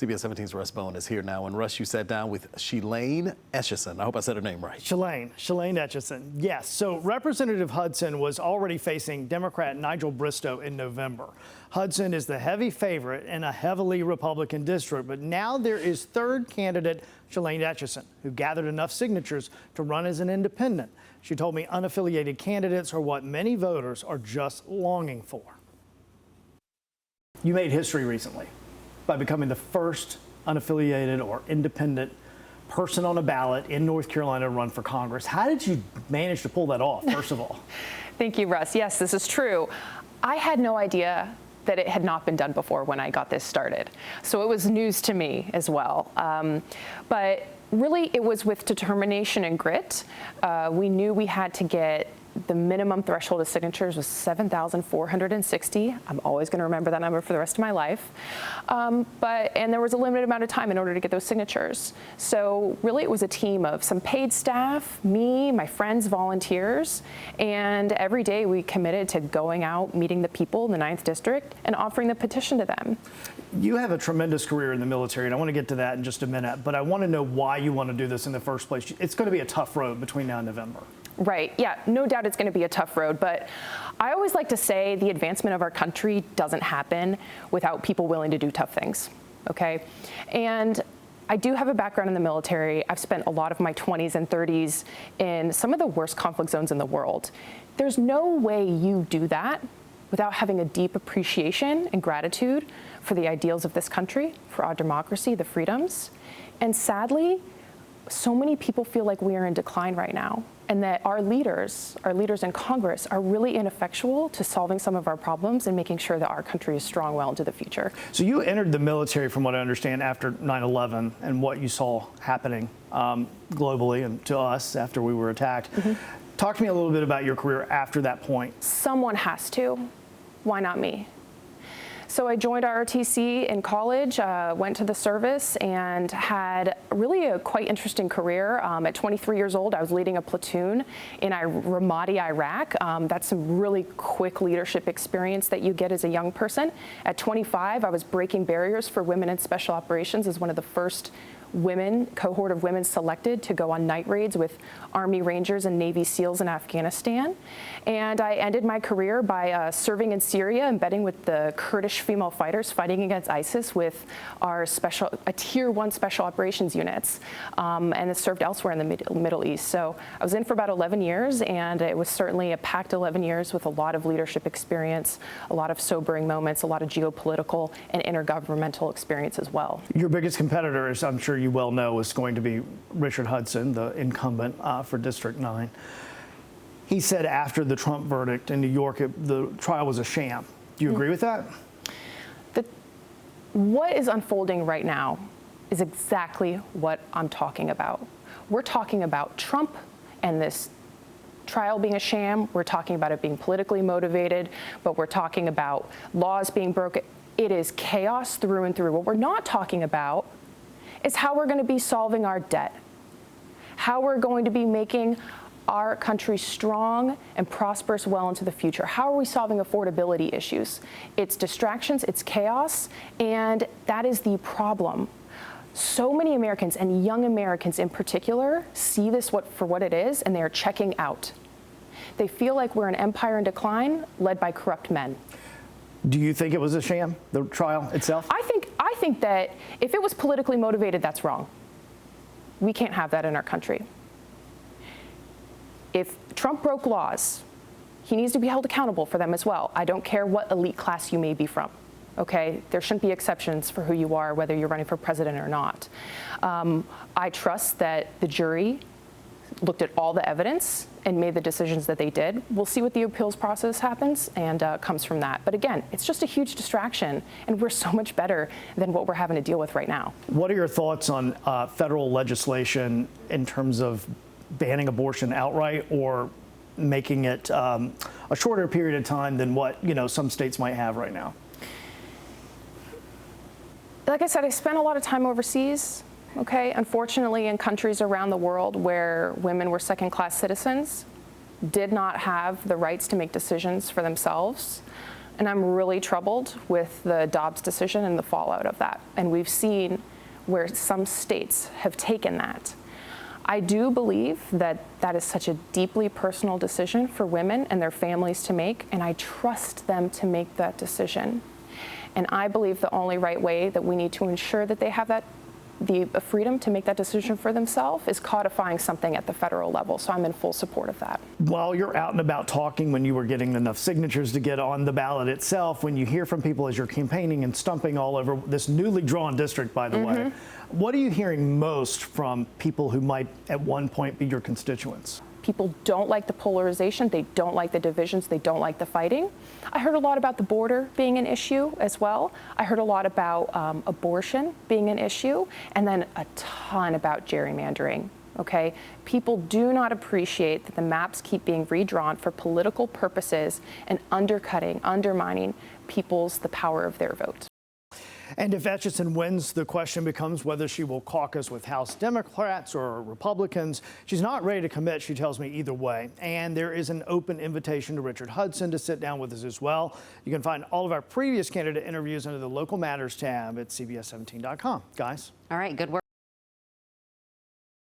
CBS 17's Russ Bowen is here now. And Russ, you sat down with Shelane Etchison. I hope I said her name right. Shelane Etchison. Yes. So Representative Hudson was already facing Democrat Nigel Bristow in November. Hudson is the heavy favorite in a heavily Republican district, but now there is third candidate Shelane Etchison, who gathered enough signatures to run as an independent. She told me unaffiliated candidates are what many voters are just longing for. You made history recently by becoming the first unaffiliated or independent person on a ballot in North Carolina to run for Congress. How did you manage to pull that off, first of all? Thank you, Russ. Yes, this is true. I had no idea that it had not been done before when I got this started. So it was news to me as well. But really, it was with determination and grit. We knew we had to get the minimum threshold of signatures was 7,460. I'm always going to remember that number for the rest of my life. And there was a limited amount of time in order to get those signatures. So really, it was a team of some paid staff, me, my friends, volunteers, and every day we committed to going out, meeting the people in the 9th District, and offering the petition to them. You have a tremendous career in the military, and I want to get to that in just a minute, but I want to know why you want to do this in the first place. It's going to be a tough road between now and November. Right. Yeah, no doubt it's going to be a tough road, but I always like to say the advancement of our country doesn't happen without people willing to do tough things. Okay. And I do have a background in the military. I've spent a lot of my 20s and 30s in some of the worst conflict zones in the world. There's no way you do that without having a deep appreciation and gratitude for the ideals of this country, for our democracy, the freedoms. And sadly, so many people feel like we are in decline right now, and that our leaders in Congress are really ineffectual to solving some of our problems and making sure that our country is strong well into the future. So you entered the military, from what I understand, after 9/11 and what you saw happening globally and to us after we were attacked. Mm-hmm. Talk to me a little bit about your career after that point. Someone has to. Why not me? So I joined ROTC in college, went to the service, and had really a quite interesting career. At 23 years old, I was leading a platoon in Ramadi, Iraq. That's some really quick leadership experience that you get as a young person. At 25, I was breaking barriers for women in special operations as one of the first cohort of women selected to go on night raids with Army Rangers and Navy SEALs in Afghanistan. And I ended my career by serving in Syria, embedding with the Kurdish female fighters fighting against ISIS with our Tier 1 special operations units, and it served elsewhere in the Middle East. So I was in for about 11 years, and it was certainly a packed 11 years with a lot of leadership experience, a lot of sobering moments, a lot of geopolitical and intergovernmental experience as well. Your biggest competitor, as I'm sure you well know, is going to be Richard Hudson, the incumbent for District 9. He said after the Trump verdict in New York, the trial was a sham. Do you agree with that? What is unfolding right now is exactly what I'm talking about. We're talking about Trump and this trial being a sham. We're talking about it being politically motivated, but we're talking about laws being broken. It is chaos through and through. What we're not talking about is how we're going to be solving our debt, how we're going to be making our country strong and prosperous well into the future. How are we solving affordability issues? It's distractions, it's chaos, and that is the problem. So many Americans, and young Americans in particular, see this for what it is, and they are checking out. They feel like we're an empire in decline led by corrupt men. Do you think it was a sham, the trial itself? I think that if it was politically motivated, that's wrong. We can't have that in our country. If Trump broke laws, he needs to be held accountable for them as well. I don't care what elite class you may be from. Okay, there shouldn't be exceptions for who you are, whether you're running for president or not. I trust that the jury looked at all the evidence and made the decisions that they did. We'll see what the appeals process happens and comes from that. But again, it's just a huge distraction, and we're so much better than what we're having to deal with right now. What are your thoughts on federal legislation in terms of banning abortion outright or making it a shorter period of time than what some states might have right now? Like I said, I spent a lot of time overseas. Okay, unfortunately, in countries around the world where women were second-class citizens, did not have the rights to make decisions for themselves, And I'm really troubled with the Dobbs decision and the fallout of that. And we've seen where some states have taken that. I do believe that that is such a deeply personal decision for women and their families to make, and I trust them to make that decision. And I believe the only right way that we need to ensure that they have the freedom to make that decision for themselves is codifying something at the federal level. So I'm in full support of that. While you're out and about talking, when you were getting enough signatures to get on the ballot itself, when you hear from people as you're campaigning and stumping all over this newly drawn district, by the way, what are you hearing most from people who might at one point be your constituents? People don't like the polarization, they don't like the divisions, they don't like the fighting. I heard a lot about the border being an issue as well. I heard a lot about abortion being an issue, and then a ton about gerrymandering. Okay, people do not appreciate that the maps keep being redrawn for political purposes and undermining the power of their vote. And if Etchison wins, the question becomes whether she will caucus with House Democrats or Republicans. She's not ready to commit, she tells me, either way. And there is an open invitation to Richard Hudson to sit down with us as well. You can find all of our previous candidate interviews under the Local Matters tab at CBS17.com. Guys. All right, good work.